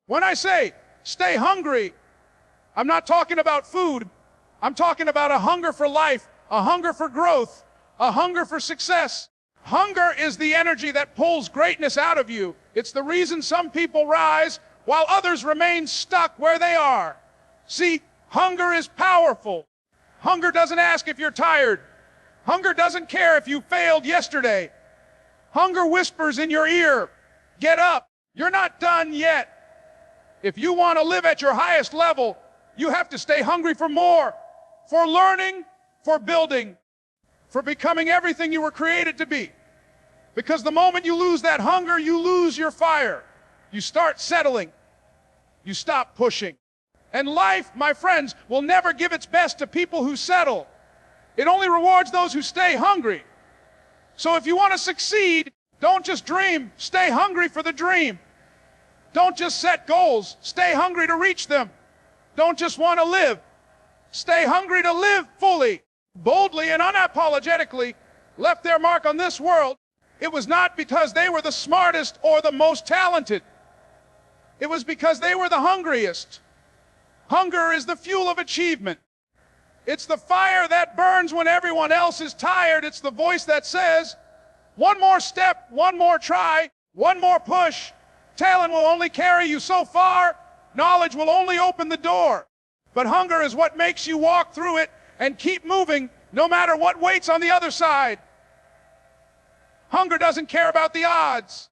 When I say stay hungry, I'm not talking about food. I'm talking about a hunger for life, a hunger for growth, a hunger for success. Hunger is the energy that pulls greatness out of you. It's the reason some people rise while others remain stuck where they are. See, hunger is powerful. Hunger doesn't ask if you're tired. Hunger doesn't care if you failed yesterday. Hunger whispers in your ear, get up, you're not done yet. If you want to live at your highest level, you have to stay hungry for more, for learning, for building, for becoming everything you were created to be. Because the moment you lose that hunger, you lose your fire. You start settling. You stop pushing. And life, my friends, will never give its best to people who settle. It only rewards those who stay hungry. So if you want to succeed, don't just dream, stay hungry for the dream. Don't just set goals, stay hungry to reach them. Don't just want to live, stay hungry to live fully. Boldly and unapologetically left their mark on this world. It was not because they were the smartest or the most talented. It was because they were the hungriest. Hunger is the fuel of achievement. It's the fire that burns when everyone else is tired. It's the voice that says, one more step, one more try, one more push. Talent will only carry you so far. Knowledge will only open the door. But hunger is what makes you walk through it and keep moving no matter what waits on the other side. Hunger doesn't care about the odds.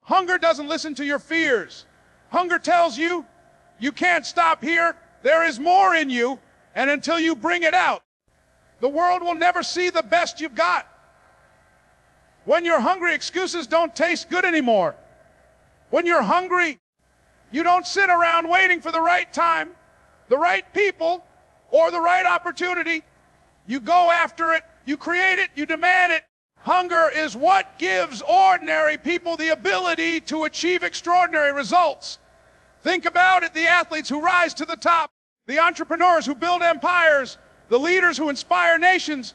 Hunger doesn't listen to your fears. Hunger tells you, you can't stop here. There is more in you, and until you bring it out, the world will never see the best you've got. When you're hungry, excuses don't taste good anymore. When you're hungry, you don't sit around waiting for the right time, the right people, or the right opportunity. You go after it, you create it, you demand it. Hunger is what gives ordinary people the ability to achieve extraordinary results. Think about it, the athletes who rise to the top, the entrepreneurs who build empires, the leaders who inspire nations,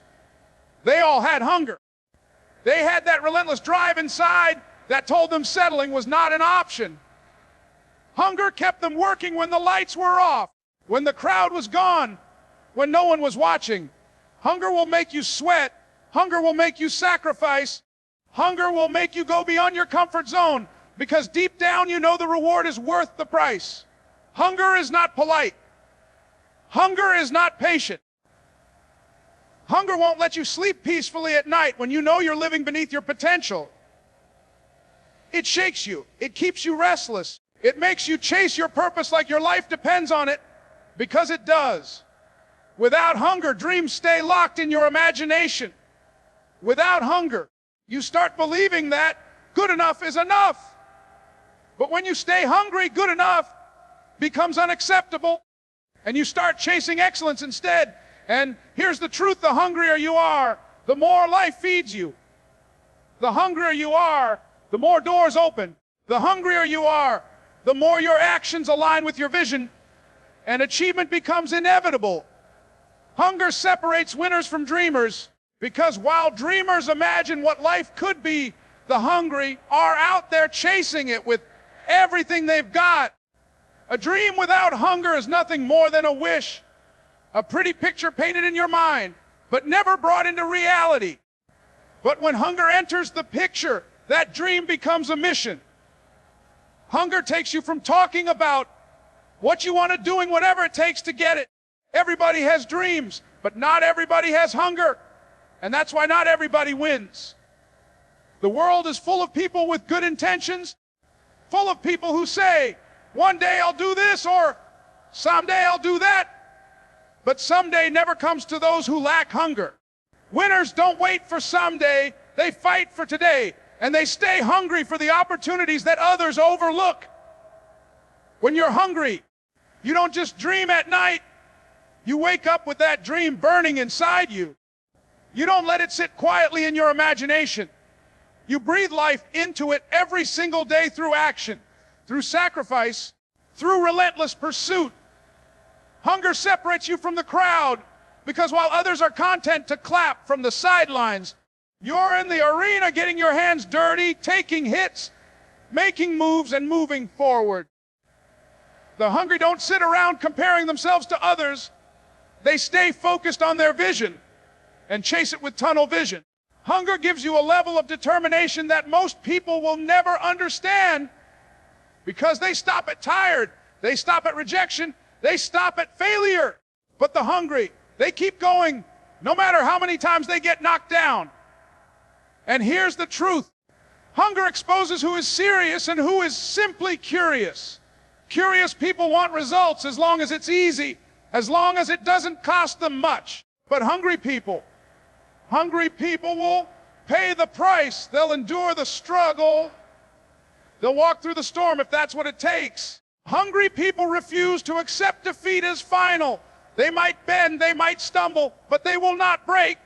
they all had hunger. They had that relentless drive inside that told them settling was not an option. Hunger kept them working when the lights were off, when the crowd was gone, when no one was watching. Hunger will make you sweat. Hunger will make you sacrifice. Hunger will make you go beyond your comfort zone because deep down you know the reward is worth the price. Hunger is not polite. Hunger is not patient. Hunger won't let you sleep peacefully at night when you know you're living beneath your potential. It shakes you. It keeps you restless. It makes you chase your purpose like your life depends on it, because it does. Without hunger, dreams stay locked in your imagination. Without hunger, you start believing that good enough is enough. But when you stay hungry, good enough becomes unacceptable, and you start chasing excellence instead. And here's the truth, the hungrier you are, the more life feeds you. The hungrier you are, the more doors open. The hungrier you are, the more your actions align with your vision, and achievement becomes inevitable. Hunger separates winners from dreamers, because while dreamers imagine what life could be, the hungry are out there chasing it with everything they've got. A dream without hunger is nothing more than a wish, a pretty picture painted in your mind, but never brought into reality. But when hunger enters the picture, that dream becomes a mission. Hunger takes you from talking about what you want to doing whatever it takes to get it. Everybody has dreams, but not everybody has hunger. And that's why not everybody wins. The world is full of people with good intentions, full of people who say, one day I'll do this, or someday I'll do that. But someday never comes to those who lack hunger. Winners don't wait for someday, they fight for today, and they stay hungry for the opportunities that others overlook. When you're hungry, you don't just dream at night, you wake up with that dream burning inside you. You don't let it sit quietly in your imagination. You breathe life into it every single day through action, through sacrifice, through relentless pursuit. Hunger separates you from the crowd, because while others are content to clap from the sidelines, you're in the arena getting your hands dirty, taking hits, making moves, and moving forward. The hungry don't sit around comparing themselves to others. They stay focused on their vision and chase it with tunnel vision. Hunger gives you a level of determination that most people will never understand because they stop at tired, they stop at rejection, they stop at failure. But the hungry, they keep going no matter how many times they get knocked down. And here's the truth. Hunger exposes who is serious and who is simply curious. Curious people want results as long as it's easy, as long as it doesn't cost them much. But hungry people will pay the price. They'll endure the struggle. They'll walk through the storm if that's what it takes. Hungry people refuse to accept defeat as final. They might bend, they might stumble, but they will not break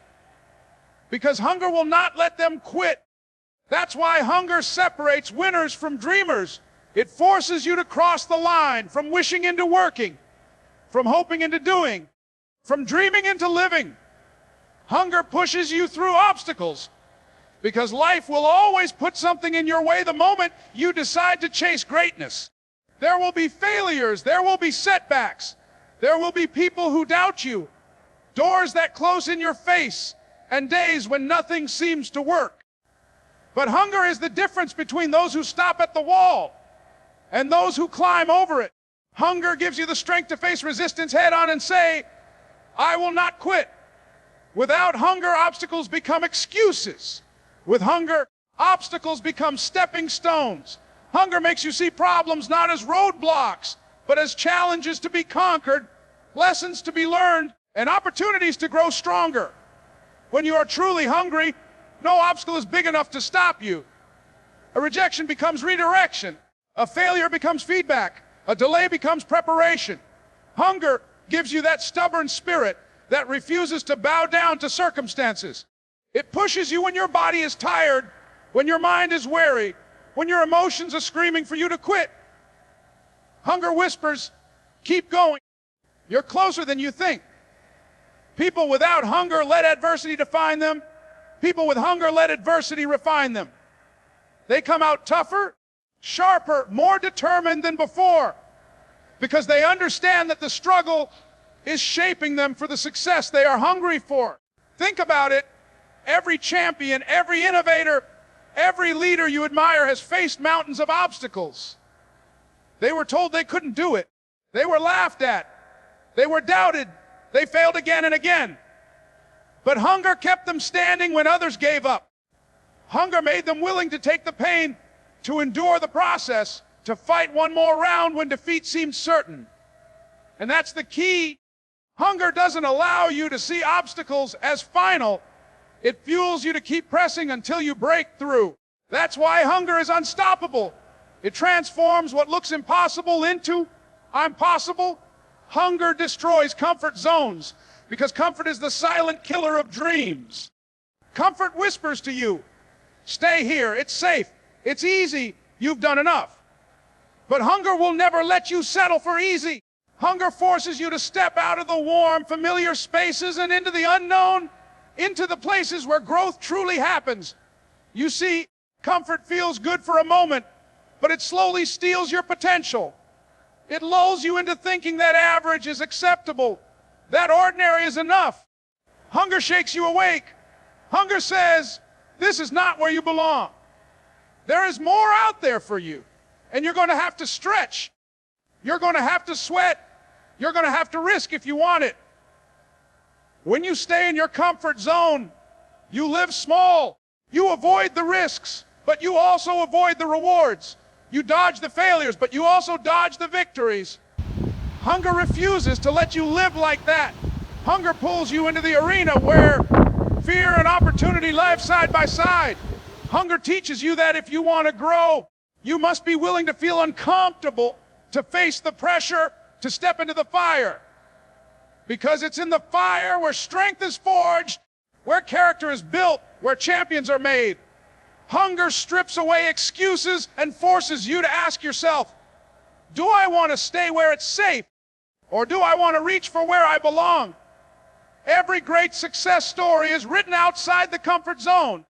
because hunger will not let them quit. That's why hunger separates winners from dreamers. It forces you to cross the line from wishing into working, from hoping into doing, from dreaming into living. Hunger pushes you through obstacles because life will always put something in your way the moment you decide to chase greatness. There will be failures, there will be setbacks, there will be people who doubt you, doors that close in your face, and days when nothing seems to work. But hunger is the difference between those who stop at the wall and those who climb over it. Hunger gives you the strength to face resistance head on and say, I will not quit. Without hunger, obstacles become excuses. With hunger, obstacles become stepping stones. Hunger makes you see problems not as roadblocks, but as challenges to be conquered, lessons to be learned, and opportunities to grow stronger. When you are truly hungry, no obstacle is big enough to stop you. A rejection becomes redirection. A failure becomes feedback. A delay becomes preparation. Hunger gives you that stubborn spirit that refuses to bow down to circumstances. It pushes you when your body is tired, when your mind is weary, when your emotions are screaming for you to quit. Hunger whispers, keep going. You're closer than you think. People without hunger let adversity define them. People with hunger let adversity refine them. They come out tougher, sharper, more determined than before because they understand that the struggle is shaping them for the success they are hungry for. Think about it. Every champion, every innovator, every leader you admire has faced mountains of obstacles. They were told they couldn't do it. They were laughed at. They were doubted. They failed again and again. But hunger kept them standing when others gave up. Hunger made them willing to take the pain, to endure the process, to fight one more round when defeat seemed certain. And that's the key. Hunger doesn't allow you to see obstacles as final. It fuels you to keep pressing until you break through. That's why hunger is unstoppable. It transforms what looks impossible into I'm possible. Hunger destroys comfort zones because comfort is the silent killer of dreams. Comfort whispers to you, stay here, it's safe, it's easy, you've done enough. But hunger will never let you settle for easy. Hunger forces you to step out of the warm, familiar spaces and into the unknown, into the places where growth truly happens. You see, comfort feels good for a moment, but it slowly steals your potential. It lulls you into thinking that average is acceptable, that ordinary is enough. Hunger shakes you awake. Hunger says, this is not where you belong. There is more out there for you, and you're going to have to stretch. You're going to have to sweat. You're going to have to risk if you want it. When you stay in your comfort zone, you live small. You avoid the risks, but you also avoid the rewards. You dodge the failures, but you also dodge the victories. Hunger refuses to let you live like that. Hunger pulls you into the arena where fear and opportunity live side by side. Hunger teaches you that if you want to grow, you must be willing to feel uncomfortable, to face the pressure, to step into the fire. Because it's in the fire where strength is forged, where character is built, where champions are made. Hunger strips away excuses and forces you to ask yourself, do I want to stay where it's safe? Or do I want to reach for where I belong? Every great success story is written outside the comfort zone.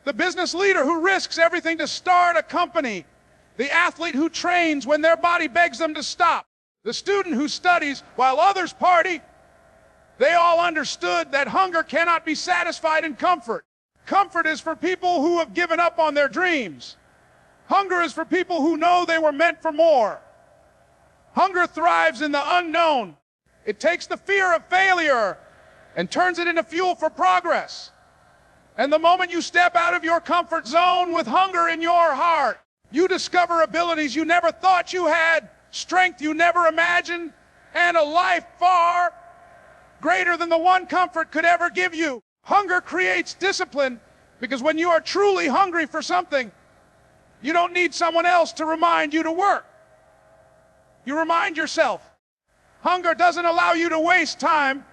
The business leader who risks everything to start a company, the athlete who trains when their body begs them to stop, the student who studies while others party. They all understood that hunger cannot be satisfied in comfort. Comfort is for people who have given up on their dreams. Hunger is for people who know they were meant for more. Hunger thrives in the unknown. It takes the fear of failure and turns it into fuel for progress. And the moment you step out of your comfort zone with hunger in your heart, you discover abilities you never thought you had, strength you never imagined, and a life far greater than the one comfort could ever give you. Hunger creates discipline, because when you are truly hungry for something, you don't need someone else to remind you to work. You remind yourself. Hunger doesn't allow you to waste time.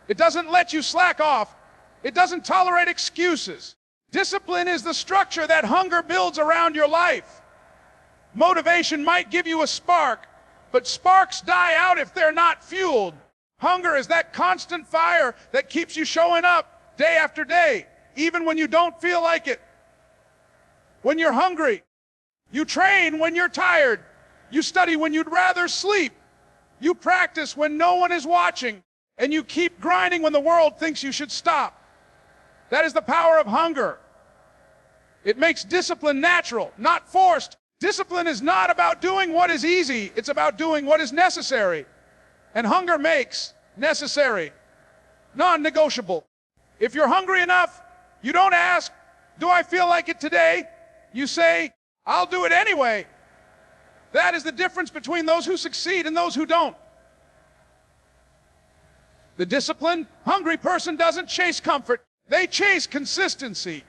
It doesn't let you slack off. It doesn't tolerate excuses. Discipline is the structure that hunger builds around your life. Motivation might give you a spark, but sparks die out if they're not fueled. Hunger is that constant fire that keeps you showing up day after day, even when you don't feel like it. When you're hungry, you train when you're tired. You study when you'd rather sleep. You practice when no one is watching. And you keep grinding when the world thinks you should stop. That is the power of hunger. It makes discipline natural, not forced. Discipline is not about doing what is easy. It's about doing what is necessary. And hunger makes necessary non-negotiable. If you're hungry enough, you don't ask, do I feel like it today? You say, I'll do it anyway. That is the difference between those who succeed and those who don't. The disciplined, hungry person doesn't chase comfort. They chase consistency.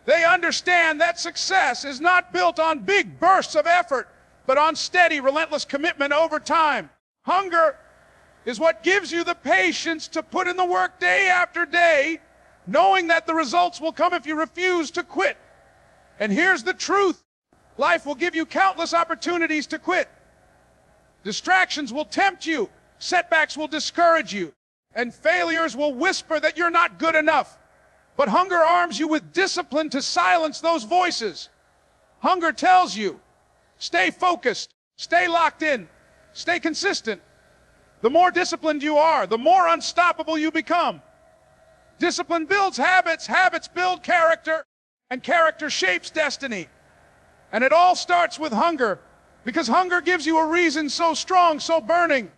They understand that success is not built on big bursts of effort, but on steady, relentless commitment over time. Hunger is what gives you the patience to put in the work day after day, knowing that the results will come if you refuse to quit. And here's the truth. Life will give you countless opportunities to quit. Distractions will tempt you. Setbacks will discourage you. And failures will whisper that you're not good enough. But hunger arms you with discipline to silence those voices. Hunger tells you, stay focused, stay locked in, stay consistent. The more disciplined you are, the more unstoppable you become. Discipline builds habits, habits build character, and character shapes destiny. And it all starts with hunger, because hunger gives you a reason so strong, so burning,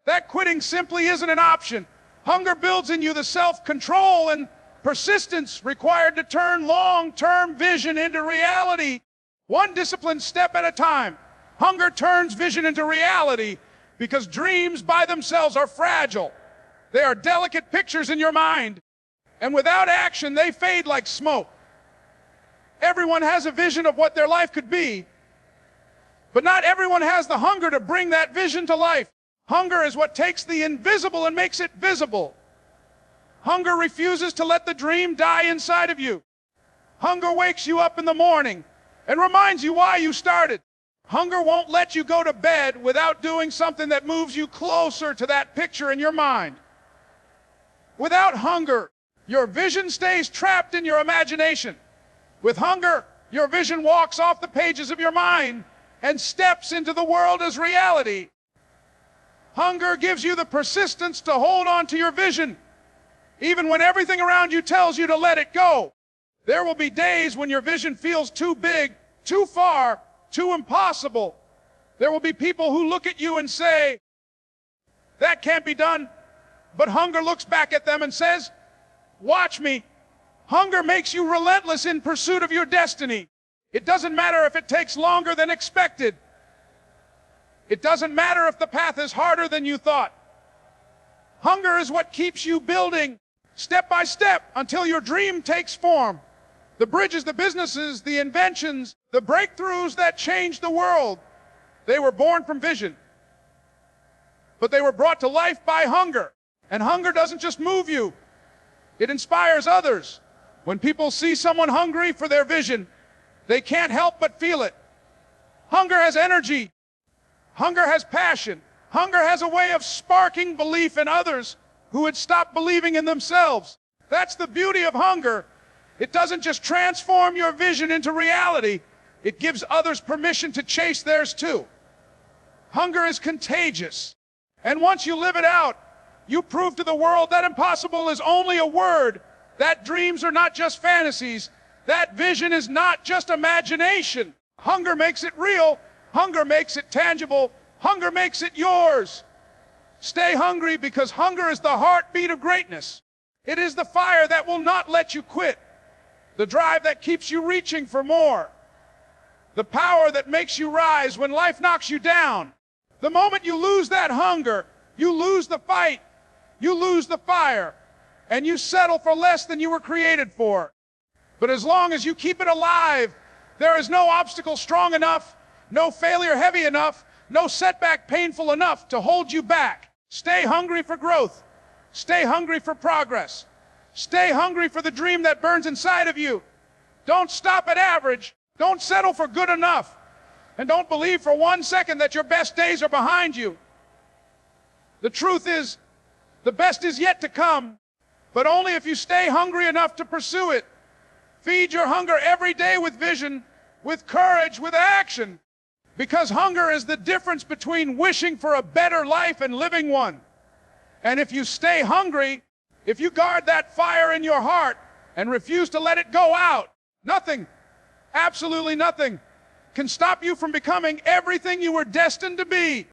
that quitting simply isn't an option. Hunger builds in you the self-control and persistence required to turn long-term vision into reality. One disciplined step at a time. Hunger turns vision into reality, because dreams by themselves are fragile. They are delicate pictures in your mind, and without action, they fade like smoke. Everyone has a vision of what their life could be, but not everyone has the hunger to bring that vision to life. Hunger is what takes the invisible and makes it visible. Hunger refuses to let the dream die inside of you. Hunger wakes you up in the morning and reminds you why you started. Hunger won't let you go to bed without doing something that moves you closer to that picture in your mind. Without hunger, your vision stays trapped in your imagination. With hunger, your vision walks off the pages of your mind and steps into the world as reality. Hunger gives you the persistence to hold on to your vision, even when everything around you tells you to let it go. There will be days when your vision feels too big, too far, too impossible. There will be people who look at you and say, that can't be done. But hunger looks back at them and says, watch me. Hunger makes you relentless in pursuit of your destiny. It doesn't matter if it takes longer than expected. It doesn't matter if the path is harder than you thought. Hunger is what keeps you building step by step until your dream takes form. The bridges, the businesses, the inventions, the breakthroughs that change the world, they were born from vision. But they were brought to life by hunger. And hunger doesn't just move you, it inspires others. When people see someone hungry for their vision, they can't help but feel it. Hunger has energy. Hunger has passion. Hunger has a way of sparking belief in others who had stopped believing in themselves. That's the beauty of hunger. It doesn't just transform your vision into reality, It gives others permission to chase theirs too. Hunger is contagious. And once you live it out, you prove to the world that impossible is only a word, that dreams are not just fantasies, that vision is not just imagination. Hunger makes it real. Hunger makes it tangible. Hunger makes it yours. Stay hungry, because hunger is the heartbeat of greatness. It is the fire that will not let you quit, the drive that keeps you reaching for more, the power that makes you rise when life knocks you down. The moment you lose that hunger, you lose the fight, you lose the fire, and you settle for less than you were created for. But as long as you keep it alive, there is no obstacle strong enough, no failure heavy enough, no setback painful enough to hold you back. Stay hungry for growth. Stay hungry for progress. Stay hungry for the dream that burns inside of you. Don't stop at average. Don't settle for good enough. And don't believe for 1 second that your best days are behind you. The truth is, the best is yet to come, but only if you stay hungry enough to pursue it. Feed your hunger every day with vision, with courage, with action. Because hunger is the difference between wishing for a better life and living one. And if you stay hungry, if you guard that fire in your heart and refuse to let it go out, nothing, absolutely nothing, can stop you from becoming everything you were destined to be.